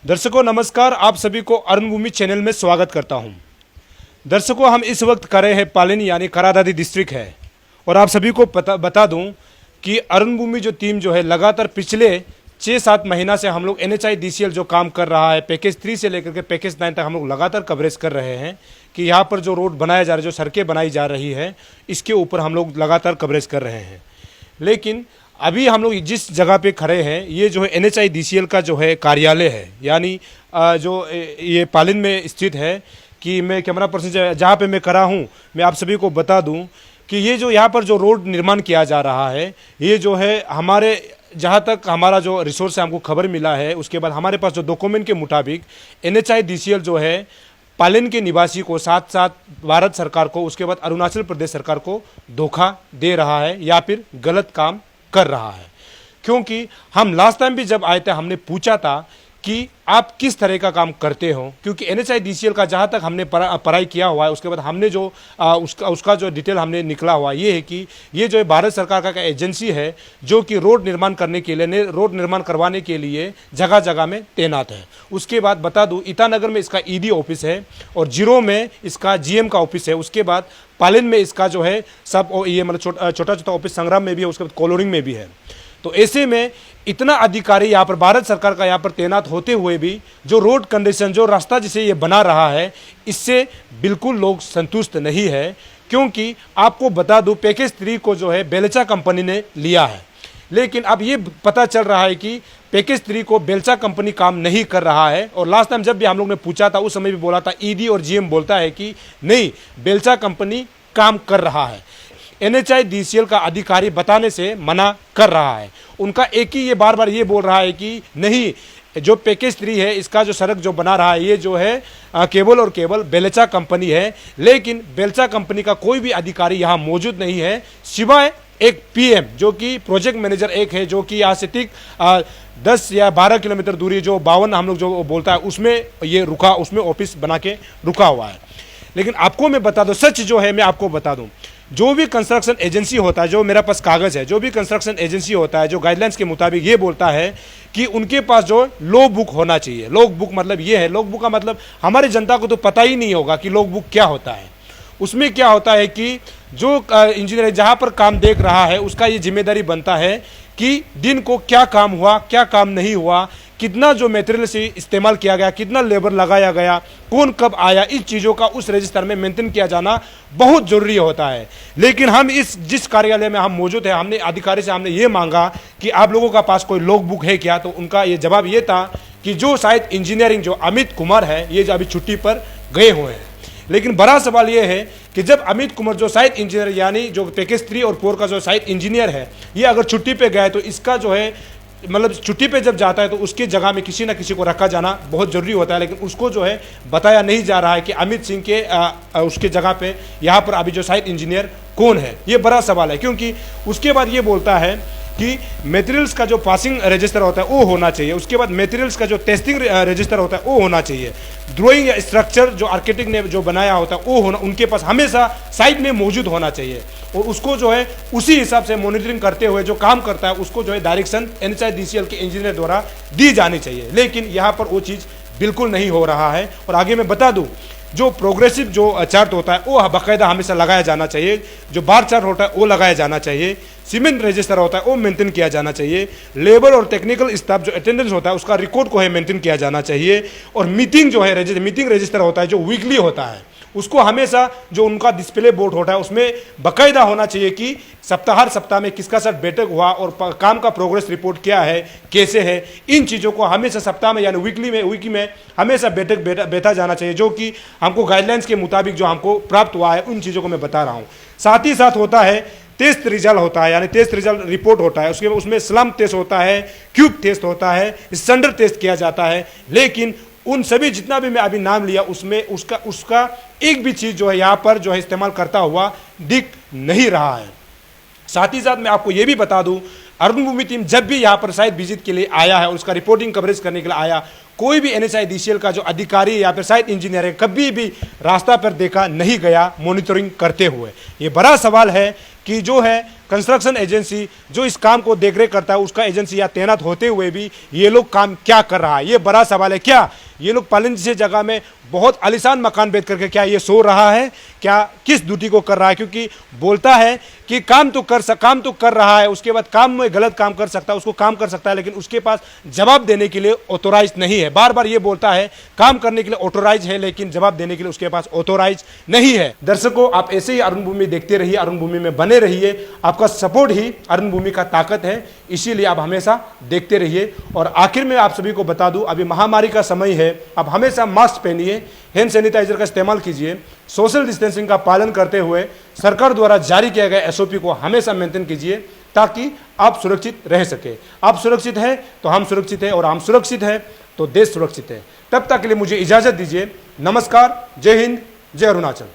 दर्शकों नमस्कार, आप सभी को अरुण भूमि चैनल में स्वागत करता हूं। दर्शकों, हम इस वक्त कर रहे हैं पालिन यानी करादादी डिस्ट्रिक्ट है और आप सभी को बता दूं कि अरुण भूमि जो टीम जो है लगातार पिछले 6-7 महीना से हम लोग NHIDCL जो काम कर रहा है पैकेज 3 से लेकर के पैकेज 9 तक हम लोग लगातार कवरेज कर रहे हैं कि यहाँ पर जो रोड बनाया जा रहा है, जो सड़कें बनाई जा रही है, इसके ऊपर हम लोग लगातार कवरेज कर रहे हैं। लेकिन अभी हम लोग जिस जगह पे खड़े हैं ये जो है NHIDCL का जो है कार्यालय है, यानी जो ये पालिन में स्थित है। कि मैं कैमरा पर्सन जहाँ पे मैं खड़ा हूँ, मैं आप सभी को बता दूँ कि ये जो यहाँ पर जो रोड निर्माण किया जा रहा है, ये जो है हमारे जहाँ तक हमारा जो रिसोर्स है हमको खबर मिला है, उसके बाद हमारे पास जो डॉक्यूमेंट के मुताबिक NHIDCL जो है पालिन के निवासी को साथ साथ भारत सरकार को, उसके बाद अरुणाचल प्रदेश सरकार को धोखा दे रहा है या फिर गलत काम कर रहा है। क्योंकि हम लास्ट टाइम भी जब आए थे हमने पूछा था कि आप किस तरह का काम करते हो, क्योंकि NHIDCL का जहाँ तक हमने पढ़ाई किया हुआ है, उसके बाद हमने जो उसका जो डिटेल हमने निकला हुआ ये है कि ये जो है भारत सरकार का एजेंसी है जो कि रोड निर्माण करने के लिए, रोड निर्माण करवाने के लिए जगह जगह में तैनात है। उसके बाद बता दूं ईटानगर में इसका ED ऑफिस है और जीरो में इसका GM का ऑफिस है। उसके बाद पालिन में इसका जो है सब ये मतलब छोटा छोटा ऑफिस संग्राम में भी है, उसके बाद कोलोरिंग में भी है। तो ऐसे में इतना अधिकारी यहाँ पर भारत सरकार का यहाँ पर तैनात होते हुए भी जो रोड कंडीशन, जो रास्ता जिसे ये बना रहा है, इससे बिल्कुल लोग संतुष्ट नहीं है। क्योंकि आपको बता दूं पैकेज 3 को जो है बेलचा कंपनी ने लिया है, लेकिन अब ये पता चल रहा है कि पैकेज 3 को बेलचा कंपनी काम नहीं कर रहा है। और लास्ट टाइम जब भी हम लोग ने पूछा था उस समय भी बोला था, ED और GM बोलता है कि नहीं, बेलचा कंपनी काम कर रहा है। NHIDCL का अधिकारी बताने से मना कर रहा है। उनका एक ही ये बार बार ये बोल रहा है कि नहीं, जो पैकेज 3 है इसका जो सड़क जो बना रहा है ये जो है केवल और केवल बेलचा कंपनी है। लेकिन बेलचा कंपनी का कोई भी अधिकारी यहाँ मौजूद नहीं है, सिवाय एक PM जो कि प्रोजेक्ट मैनेजर एक है, जो कि यहाँ से ठीक 10 या 12 किलोमीटर दूरी जो 52 हम लोग जो बोलता है उसमें ये रुका, उसमें ऑफिस बना के रुका हुआ है। लेकिन आपको मैं बता दूं, सच जो है मैं आपको बता दूं, जो भी कंस्ट्रक्शन एजेंसी होता है, जो मेरा पास कागज है, जो भी कंस्ट्रक्शन एजेंसी होता है जो गाइडलाइंस के मुताबिक ये बोलता है कि उनके पास जो लॉग बुक होना चाहिए। लॉग बुक मतलब ये है, लॉग बुक का मतलब हमारी जनता को तो पता ही नहीं होगा कि लॉग बुक क्या होता है। उसमें क्या होता है कि जो इंजीनियर जहाँ पर काम देख रहा है उसका ये जिम्मेदारी बनता है कि दिन को क्या काम हुआ, क्या काम नहीं हुआ, कितना जो मटेरियल से इस्तेमाल किया गया, कितना लेबर लगाया गया, कौन कब आया, इस चीज़ों का उस रजिस्टर में मेंटेन किया जाना बहुत ज़रूरी होता है। लेकिन हम जिस कार्यालय में हम मौजूद है, हमने अधिकारी से हमने ये मांगा कि आप लोगों का पास कोई लॉग बुक है क्या, तो उनका ये जवाब ये था कि जो शायद इंजीनियरिंग जो अमित कुमार है ये जो अभी छुट्टी पर गए हुए हैं। लेकिन बड़ा सवाल ये है कि जब अमित कुमार जो साइट इंजीनियर यानी जो पैकेज 3 और 4 का जो साइट इंजीनियर है, ये अगर छुट्टी पे गए तो इसका जो है मतलब छुट्टी पे जब जाता है तो उसकी जगह में किसी ना किसी को रखा जाना बहुत ज़रूरी होता है। लेकिन उसको जो है बताया नहीं जा रहा है कि अमित सिंह के उसके जगह पे यहाँ पर अभी जो साइट इंजीनियर कौन है, ये बड़ा सवाल है। क्योंकि उसके बाद ये बोलता है कि मटेरियल्स का जो पासिंग रजिस्टर होता है वो होना चाहिए, उसके बाद मटेरियल्स का जो टेस्टिंग रजिस्टर होता है वो होना चाहिए, ड्राइंग या स्ट्रक्चर जो आर्किटेक्ट ने जो बनाया होता है वो होना उनके पास हमेशा साइट में मौजूद होना चाहिए। और उसको जो है उसी हिसाब से मॉनिटरिंग करते हुए जो काम करता है उसको जो है डायरेक्शन NHIDCL के इंजीनियर द्वारा दी जानी चाहिए। लेकिन यहाँ पर वो चीज़ बिल्कुल नहीं हो रहा है। और आगे मैं बता दूँ, जो प्रोग्रेसिव जो चार्ट होता है वो बाकायदा हमेशा लगाया जाना चाहिए, जो बार चार्ट होता है वो लगाया जाना चाहिए, सीमेंट रजिस्टर होता है वो मेंटेन किया जाना चाहिए, लेबर और टेक्निकल स्टाफ जो अटेंडेंस होता है उसका रिकॉर्ड को है मेंटेन किया जाना चाहिए। और मीटिंग जो है मीटिंग रजिस्टर होता है जो वीकली होता है उसको हमेशा जो उनका डिस्प्ले बोर्ड होता है उसमें बाकायदा होना चाहिए कि हर सप्ताह में किसका साथ बैठक हुआ और काम का प्रोग्रेस रिपोर्ट क्या है, कैसे है, इन चीज़ों को हमेशा सप्ताह में यानी वीकी में हमेशा बैठा जाना चाहिए, जो कि हमको गाइडलाइंस के मुताबिक जो हमको प्राप्त हुआ है उन चीज़ों को मैं बता रहा हूँ। साथ ही साथ होता है टेस्ट रिजल्ट होता है, यानी टेस्ट रिजल्ट रिपोर्ट होता है, उसके उसमें स्लम टेस्ट होता है, क्यूब टेस्ट होता है, स्टैंडर्ड टेस्ट किया जाता है। लेकिन उन सभी जितना भी मैं अभी नाम लिया उसमें उसका एक भी चीज़ जो है यहाँ पर जो है इस्तेमाल करता हुआ दिख नहीं रहा है। साथ ही साथ मैं आपको ये भी बता दूं, अरुण भूमि टीम जब भी यहाँ पर साइट विजिट के लिए आया है, उसका रिपोर्टिंग कवरेज करने के लिए आया, कोई भी NHIDCL का जो अधिकारी या फिर साइट इंजीनियर है कभी भी रास्ता पर देखा नहीं गया मॉनिटरिंग करते हुए। ये बड़ा सवाल है कि जो है कंस्ट्रक्शन एजेंसी जो इस काम को देखरेख करता है उसका एजेंसी यहाँ तैनात होते हुए भी ये लोग काम क्या कर रहा है, ये बड़ा सवाल है। क्या ये लोग पालन जैसे जगह में बहुत आलीशान मकान बेच करके क्या ये सो रहा है, क्या किस ड्यूटी को कर रहा है? क्योंकि बोलता है कि काम तो कर रहा है, उसके बाद काम में गलत काम कर सकता है, उसको काम कर सकता है, लेकिन उसके पास जवाब देने के लिए ऑथोराइज नहीं है। बार बार ये बोलता है काम करने के लिए ऑथोराइज है, लेकिन जवाब देने के लिए उसके पास ऑथोराइज नहीं है। दर्शकों, आप ऐसे ही अरुण भूमि देखते रहिए, अरुण भूमि में बने रहिए। आपका सपोर्ट ही अरुण भूमि का ताकत है, इसीलिए आप हमेशा देखते रहिए। और आखिर में आप सभी को बता दूं, अभी महामारी का समय है, आप हमेशा मास्क पहनिए, हैंड सैनिटाइजर का इस्तेमाल कीजिए, सोशल डिस्टेंसिंग का पालन करते हुए सरकार द्वारा जारी किया गया एसओपी को हमेशा मेंटेन कीजिए, ताकि आप सुरक्षित रह सके। आप सुरक्षित हैं तो हम सुरक्षित हैं, और हम सुरक्षित हैं तो देश सुरक्षित है। तब तक के लिए मुझे इजाजत दीजिए। नमस्कार, जय हिंद, जय अरुणाचल।